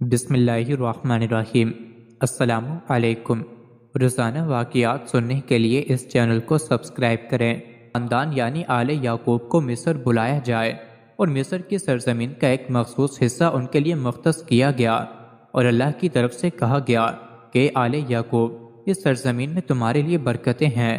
بسم اللہ الرحمن الرحیم۔ السلام علیکم۔ روزانہ واقعات سننے کے لیے اس چینل کو سبسکرائب کریں۔ خاندان یعنی آل یعقوب کو مصر بلایا جائے اور مصر کی سرزمین کا ایک مخصوص حصہ ان کے لیے مختص کیا گیا، اور اللہ کی طرف سے کہا گیا کہ آل یعقوب، اس سرزمین میں تمہارے لیے برکتیں ہیں۔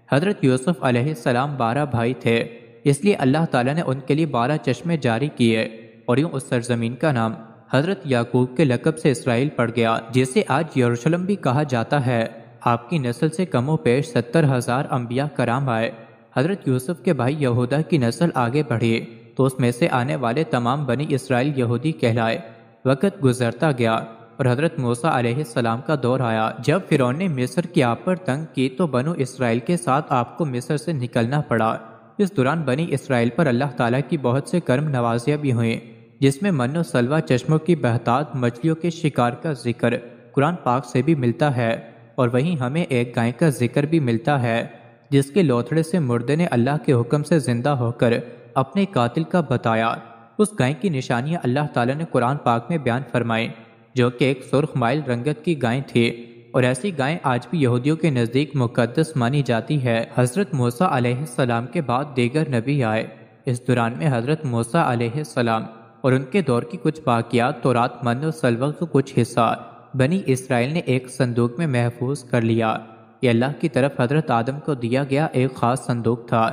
حضرت یوسف علیہ السلام 12 بھائی تھے، اس لیے اللہ تعالیٰ نے ان کے لیے 12 چشمے جاری کیے، اور یوں اس سرزمین کا نام حضرت یعقوب کے لقب سے اسرائیل پڑ گیا، جسے آج یروشلم بھی کہا جاتا ہے۔ آپ کی نسل سے کم و بیش 70,000 انبیاء کرام آئے۔ حضرت یوسف کے بھائی یہودا کی نسل آگے بڑھی تو اس میں سے آنے والے تمام بنی اسرائیل یہودی کہلائے۔ وقت گزرتا گیا اور حضرت موسیٰ علیہ السلام کا دور آیا۔ جب فرعون نے مصر کی آپ پر تنگ کی تو بنو اسرائیل کے ساتھ آپ کو مصر سے نکلنا پڑا۔ اس دوران بنی اسرائیل پر اللہ تعالیٰ کی بہت سے کرم نوازیاں بھی ہوئیں، جس میں من و سلوہ، چشموں کی بہتات، مچھلیوں کے شکار کا ذکر قرآن پاک سے بھی ملتا ہے، اور وہیں ہمیں ایک گائے کا ذکر بھی ملتا ہے جس کے لوتھڑے سے مردے نے اللہ کے حکم سے زندہ ہو کر اپنے قاتل کا بتایا۔ اس گائے کی نشانیاں اللہ تعالیٰ نے قرآن پاک میں بیان فرمائیں، جو کہ ایک سرخ مائل رنگت کی گائے تھی، اور ایسی گائیں آج بھی یہودیوں کے نزدیک مقدس مانی جاتی ہے۔ حضرت موسیٰ علیہ السلام کے بعد دیگر نبی آئے۔ اس دوران میں حضرت موسیٰ علیہ السلام اور ان کے دور کی کچھ واقعات تورات، من و سلوہ کا کچھ حصہ بنی اسرائیل نے ایک صندوق میں محفوظ کر لیا۔ یہ اللہ کی طرف حضرت آدم کو دیا گیا ایک خاص صندوق تھا،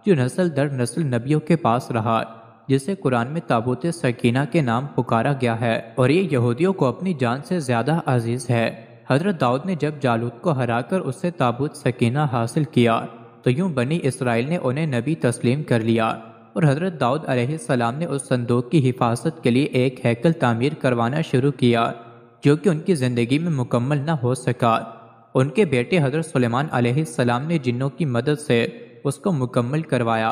جو نسل در نسل نبیوں کے پاس رہا، جسے قرآن میں تابوت سکینہ کے نام پکارا گیا ہے، اور یہ یہودیوں کو اپنی جان سے زیادہ عزیز ہے۔ حضرت داؤد نے جب جالوت کو ہرا کر اس سے تابوت سکینہ حاصل کیا تو یوں بنی اسرائیل نے انہیں نبی تسلیم کر لیا، اور حضرت داؤد علیہ السلام نے اس صندوق کی حفاظت کے لیے ایک ہیکل تعمیر کروانا شروع کیا، جو کہ ان کی زندگی میں مکمل نہ ہو سکا۔ ان کے بیٹے حضرت سلیمان علیہ السلام نے جنوں کی مدد سے اس کو مکمل کروایا،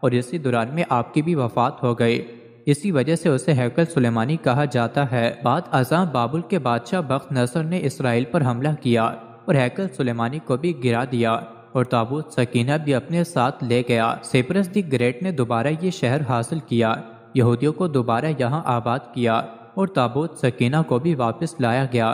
اور اسی دوران میں آپ کی بھی وفات ہو گئی۔ اسی وجہ سے اسے ہیکل سلیمانی کہا جاتا ہے۔ بعد ازاں بابل کے بادشاہ بخت نصر نے اسرائیل پر حملہ کیا اور ہیکل سلیمانی کو بھی گرا دیا، اور تابوت سکینہ بھی اپنے ساتھ لے گیا۔ سیپرس دی گریٹ نے دوبارہ یہ شہر حاصل کیا، یہودیوں کو دوبارہ یہاں آباد کیا، اور تابوت سکینہ کو بھی واپس لایا گیا۔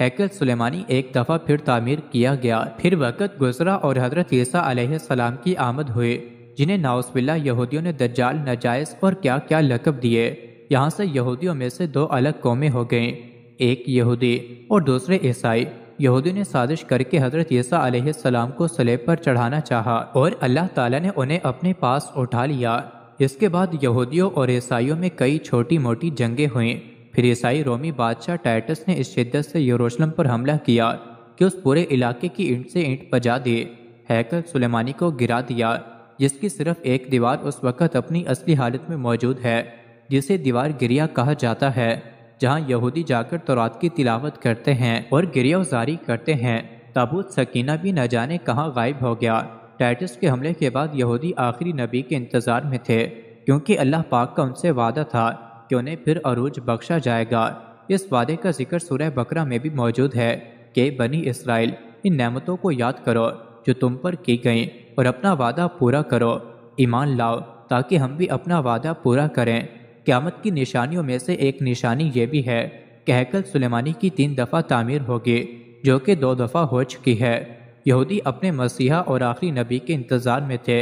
ہیکل سلیمانی ایک دفعہ پھر تعمیر کیا گیا۔ پھر وقت گزرا اور حضرت عیسیٰ علیہ السلام کی آمد ہوئی، جنہیں نعوذ باللہ یہودیوں نے دجال، نجائس اور کیا کیا لقب دیے۔ یہاں سے یہودیوں میں سے دو الگ قومیں ہو گئیں، ایک یہودی اور دوسرے عیسائی۔ یہودی نے سازش کر کے حضرت عیسیٰ علیہ السلام کو صلیب پر چڑھانا چاہا، اور اللہ تعالیٰ نے انہیں اپنے پاس اٹھا لیا۔ اس کے بعد یہودیوں اور عیسائیوں میں کئی چھوٹی موٹی جنگیں ہوئیں۔ پھر عیسائی رومی بادشاہ ٹائٹس نے اس شدت سے یروشلم پر حملہ کیا کہ اس پورے علاقے کی اینٹ سے اینٹ بجا دی، ہیکل سلیمانی کو گرا دیا، جس کی صرف ایک دیوار اس وقت اپنی اصلی حالت میں موجود ہے، جسے دیوار گریا کہا جاتا ہے، جہاں یہودی جا کر تورات کی تلاوت کرتے ہیں اور گریہ وزاری کرتے ہیں۔ تابوت سکینہ بھی نہ جانے کہاں غائب ہو گیا۔ ٹائٹس کے حملے کے بعد یہودی آخری نبی کے انتظار میں تھے، کیونکہ اللہ پاک کا ان سے وعدہ تھا کہ انہیں پھر عروج بخشا جائے گا۔ اس وعدے کا ذکر سورہ بقرہ میں بھی موجود ہے کہ بنی اسرائیل، ان نعمتوں کو یاد کرو جو تم پر کی گئیں، اور اپنا وعدہ پورا کرو، ایمان لاؤ تاکہ ہم بھی اپنا وعدہ پورا کریں۔ قیامت کی نشانیوں میں سے ایک نشانی یہ بھی ہے کہ ہیکل سلیمانی کی 3 دفعہ تعمیر ہوگی، جو کہ 2 دفعہ ہو چکی ہے۔ یہودی اپنے مسیحا اور آخری نبی کے انتظار میں تھے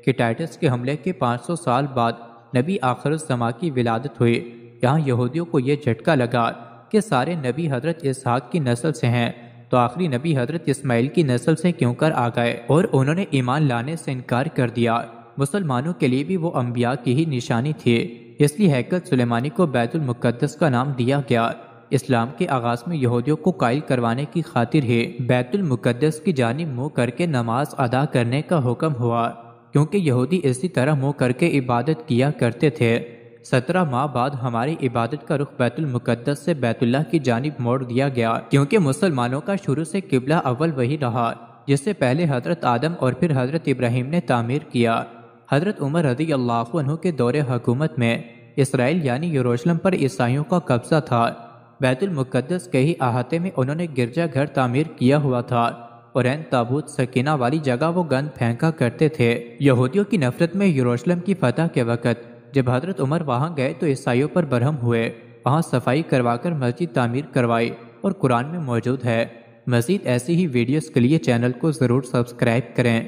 کہ ٹائٹس کے حملے کے 500 سال بعد نبی آخر الزماں کی ولادت ہوئی۔ یہاں یہودیوں کو یہ جھٹکا لگا کہ سارے نبی حضرت اسحاق کی نسل سے ہیں، تو آخری نبی حضرت اسماعیل کی نسل سے کیوں کر آ گئے، اور انہوں نے ایمان لانے سے انکار کر دیا۔ مسلمانوں کے لیے بھی وہ انبیاء کی ہی نشانی تھی، اس لیے ہیکل سلیمانی کو بیت المقدس کا نام دیا گیا۔ اسلام کے آغاز میں یہودیوں کو قائل کروانے کی خاطر ہی بیت المقدس کی جانب منہ کر کے نماز ادا کرنے کا حکم ہوا، کیونکہ یہودی اسی طرح منہ کر کے عبادت کیا کرتے تھے۔ 17 ماہ بعد ہماری عبادت کا رخ بیت المقدس سے بیت اللہ کی جانب موڑ دیا گیا، کیونکہ مسلمانوں کا شروع سے قبلہ اول وہی رہا، جس سے پہلے حضرت آدم اور پھر حضرت ابراہیم نے تعمیر کیا۔ حضرت عمر رضی اللہ عنہ کے دور حکومت میں اسرائیل یعنی یروشلم پر عیسائیوں کا قبضہ تھا۔ بیت المقدس کے ہی احاطے میں انہوں نے گرجا گھر تعمیر کیا ہوا تھا، اور این تابوت سکینہ والی جگہ وہ گند پھینکا کرتے تھے۔ یہودیوں کی نفرت میں یروشلم کی فتح کے وقت جب حضرت عمر وہاں گئے تو عیسائیوں پر برہم ہوئے، وہاں صفائی کروا کر مسجد تعمیر کروائی اور قرآن میں موجود ہے۔ مزید ایسی ہی ویڈیوز کے لیے چینل کو ضرور سبسکرائب کریں۔